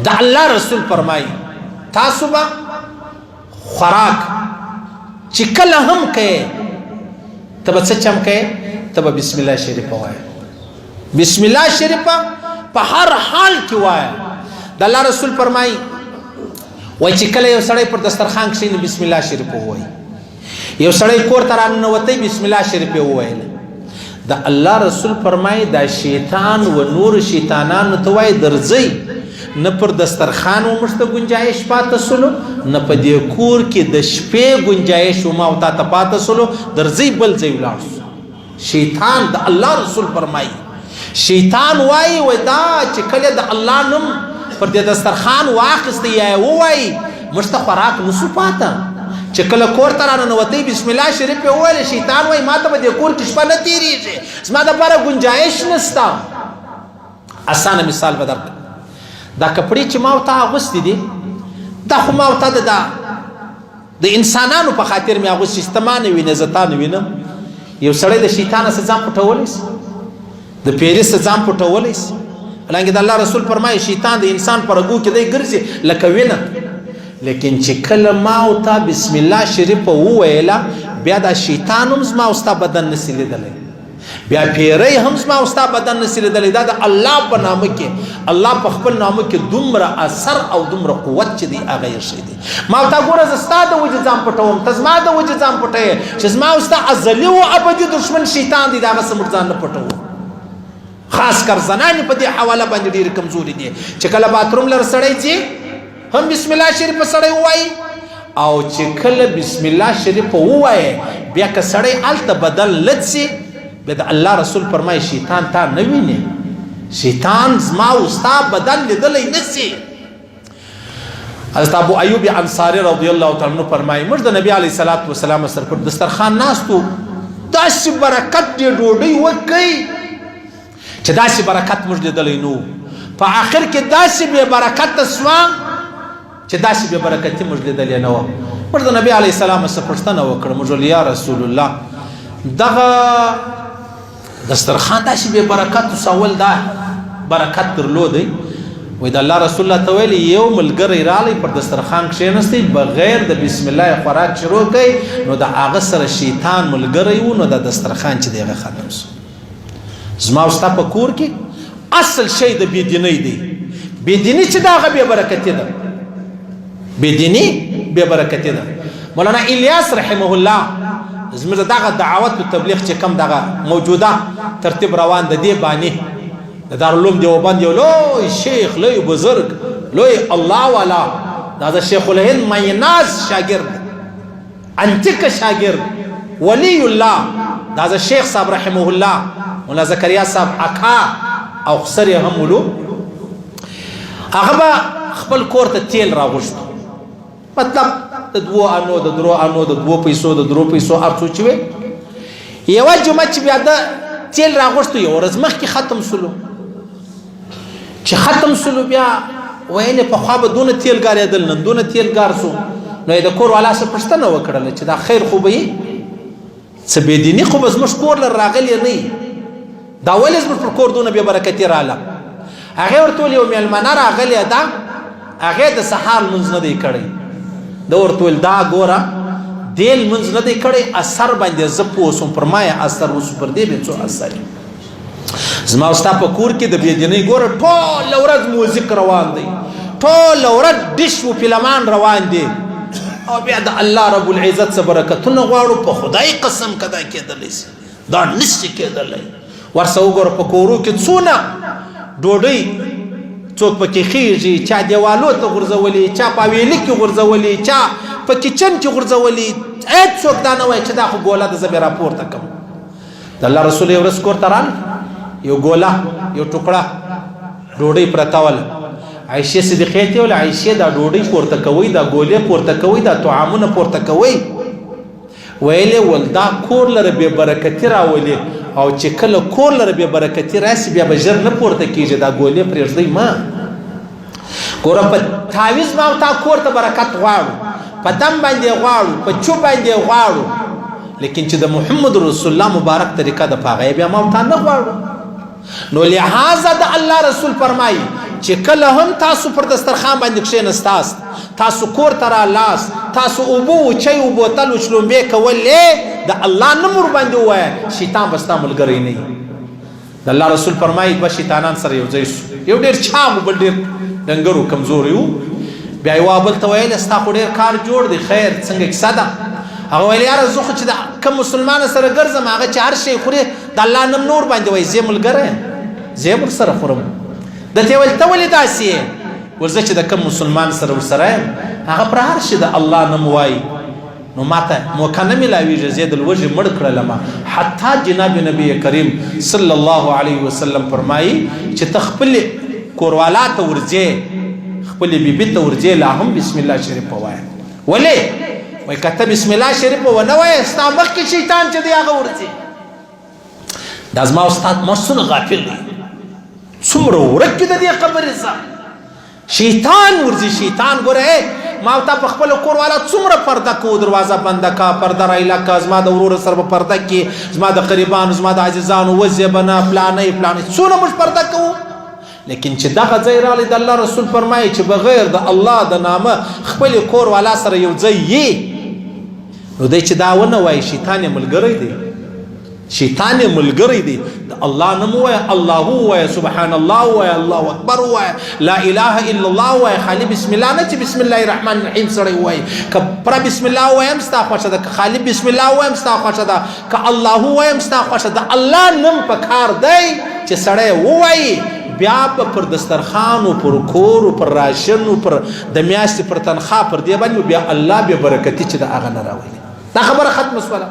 د الله رسول فرمایي تاسو به خوراک چې کله هم کوئ ته به څه چم کوئ ته به بسم الله شریفه وایه بسم الله شریفه په هر حال کې وایه د الله رسول فرمایي وایي چې کله یو سړی پر دسترخوان کښېني بسم الله شریفه ووایي یو سړی کور ته راننوتی بسم الله شریفه وویله د الله رسول فرمایي دا شیطان و نور شیطانانو ته وایي درځئ نه پر دسترخوان و موږ ته ګنجایش پاته سلو نه په دې کور کې د شپې ګنجایش و ما او تا ته پاته سلو درځئ بل ځای ولاړ سو شیطان د الله رسول فرمایي شیطان وایي وای دا چې کله د الله نوم پر دې دسترخوان واخیسته یا یې ووایي موږ ته خوراک نسو پاته چې کله کور ته راننوتی بسم الله شریف یې وویل شیطان وایي ما ته په دې کور کې شپه نه تېرېږي زما دپاره ګنجایش نسته اسانه مثال به درکړم دا کپړې چې ما او تا اغوستې دي دا خو ما او تا د انسانانو په خاطر مې اغوستې چې ته ما نه وینې زه تا نه وینم یو سړی د شیطانه څه ځان پټولی سي د پیري څه ځان پټولی سي حالانکې د الله رسول فرمایي شیطان د انسان په رګو کې دی ګرځي لکه وینه لیکن چې کله ما او تا بسم الله شریفه وویله بیا دا شیطان هم زما او ستا بدن نسي لیدلی بیا پیری هم زما او ستا بدن نسي لیدلی دا د الله په نامه کې الله په خپل نامه کې دومره اثر او دومره قوت چې دی هغه یې شی دی ما او تا ګوره زه ستا د وجې ځان پټوم ته زما د وجې ځان پټوې چې زما او ستا ازلي و ابدي دشمن شیطان دی د هغه څه موږ ځان نه پټوو خاص کر زنانې په دې حواله باندې ډېرې کمزوري دي چې کله باتروم لر سړی ځي هم بسم الله شریف سړی ووایي او چې کله بسم الله شریف ووایي بیا که سړی هلته بدل لد سي بیا د الله رسول فرمایي شیطان تا نه ویني شیطان زما او ستا بدن لیدلی نه سي حضرت ابو ایوب انصاري رضی الله تعالی عنه فرمایي موږ د نبي علیه الصلاة والسلام سره پر دسترخوان ناستو داسې برکت دې ډوډۍ وکئ چې داسې برکت موږ لیدلی نه په آخر کې داسې بې برکته سوه چې داسې بې برکتي موږ لیدلې نه وه موږ د نبي علیه السلام څخه پوښتنه وکړه موږ ویل یا رسول الله دغه دسترخوان داسې بې برکت سول دا برکت درلودی وایي د الله رسول الله ته ویلي یو ملګری رالی پر دسترخوان کښېنستی بغیر د بسم الله خوراک شروع کوي نو د هغه سره شیطان ملګری و نو د دسترخوان چې دی هغه ختم سو زما او ستا په کور کې اصل شی د بېدینۍ دی بېدیني چې د هغه بې برکتي ده بېدیني بې برکتي ده مولانا الیاس رحمه الله زموږ دغه دعوت و تبلیغ چې کم دغه موجوده ترتیب روان د دې بانې د دارالعلوم دیوبند یو لوی شیخ لوی بزرگ لوی الله والا دا د شیخ الهند میناز شاگرد انتیک شاگرد ولی الله دا د شیخ صاحب رحمه الله مولا زکریا صاحب اکا او خسر یې هم ولو هغه به خپل کور ته تیل راغوښتو مطلب د 2 انو د 3 انو د 2 پیسو د 3 پیسو هر څه چې وي یوه جمعه چې بیا د تیل راغوښتو یو ورځ مخکې ختم سلو چې ختم سلو بیا ویلې پخوا به دونه تیل ګارېدل نن دونه تیل ګار سو نو یې د کور والا څه پوښتنه وکړله چې دا خیر خو به یې څه بېدیني خو به زموږ کور لر راغلی نه دا ولې زموږ پر کور دونه بې برکتي راله هغې ورته ویل یو مېلمنه راغلې ده هغې د سهار لمونځ نه دی کړی ده ورته ویل دا ګوره دې لمونځ نه دی کړی اثر باندې زه پوه سوم پر ما یې اثر وسو پر دې بیا څو اثر زما او ستا په کور کې د بېدینۍ ګوره ټوله ورځ موزیک روان دی ټوله ورځ ډش و فلمان روان دی او بیا د الله رب العزت څه برکتونه غواړو په خدای قسم که دا کېدلی سي دا نشي کېدلی ورسه وګوره په کورو کې څونه ډوډۍ څوک پکې خیږي چا دیوالو ته غورځولي چا په حویلي کې غورځولي چا په کچن کې غورځولي هېڅوک دا نه وایي چې دا خو ګوله ده زه بیا راپورته کړم د الله رسول یو ورځ کور ته راغی یو ګوله یو ټوکړه ډوډۍ پرته وله عایشې صدیقې ته ویل عایشې دا ډوډۍ پورته کوئ دا ګولې پورته کوئ دا طعامونه پورته کوئ ویلې ول دا کور لره بې برکتي راولي او چې کله کور لره بې برکتي راسي بیا به ژر نه پورته کېږي دا ګولې پرېږدئ ما ګوره په تعویض ما او تا کور ته برکت غواړو په دم باندې غواړو په چوب باندې غواړو لیکن چې د محمد رسول الله مبارک طریقه د په هغه بیا ما او تا نه غواړو نو لہذا د الله رسول فرمایي چې کله هم تاسو پر دسترخوان باندې کښېنستاست، تاسو کور ته رالاست، تاسو اوبه و چای و بوتل و شلومبې کولې، د الله نوم ورباندې ووایه، شیطان به ستا ملګری نه وي. د الله رسول فرمایي دوه شیطانان سره یو ځای شو، یو ډېر چاغ و بل ډېر ډنګر و کمزوری و. بیا یوه بل ته ویل ستا خو ډېر کار جوړ دی، خیر څنګه کیسه ده؟ هغه ویل یاره زه خو چې د کوم مسلمان سره ګرځم هغه چې هر شی خوري د الله نوم نور باندې وایي، زه ملګری یم، زه ورسره خورم. د ته ویل ته ولې داسې یې؟ ول زه چې د کوم مسلمان سره ورسره یم هغه پر هر شي د الله نوم وایي، نو ماته موقع نه میلاویږي زه د لوږې مړ کړلمه. حتی جناب نبی کریم صلی الله علیه وسلم فرمایي چې ته خپلې کوروالا ته ورځې، خپلې بیبي ته ورځې، لا هم بسم الله شریف ووایه. ولې؟ وایي که ته بسم الله شریف ونه وایې ستا مخکې شیطان چې دی هغه ورځي. دا زما استاد محسن غافل دی، څومره ورک د دې خبرې څخه شیطان ورځي. شیطان ګوره ما تا په خپل کور والا څومره پرده کو، دروازه بنده کا، پرده رایلا کا، زما د ورور سره په پرده کې، زما د قریبانو، زما د عزیزانو وځي بنا پلانې پلانې څونه موږ پرده کوو. لیکن چې دغه ځای راغلی د الله رسول فرمایي چې بغیر د الله د نامه خپل کور والا سره یو ځای یې، نو دی چې دا ونه وایي شیطان یې ملګری دی، شیطان یې ملګری دی. د الله نوم ووایه، الله ووایه، سبحان الله ووایه، الله اکبر ووایه، لا اله الا الله ووایه، خالي بسم الله نه چې بسم الله الرحمن الرحیم سړی ووایي. که پره بسم الله ووایم ستا خوښه ده، که خالي بسم الله ووایم ستا خوښه ده، که الله ووایم ستا خوښه ده. الله نوم پکار دی چې سړی ووایي، بیا به پر دسترخوان و پر کور و پر راشن و پر د میاشتې پر تنخوا پر دې باندې بیا الله بیا برکتي چې د هغه نه راولي. دا خبره ختمه شوله.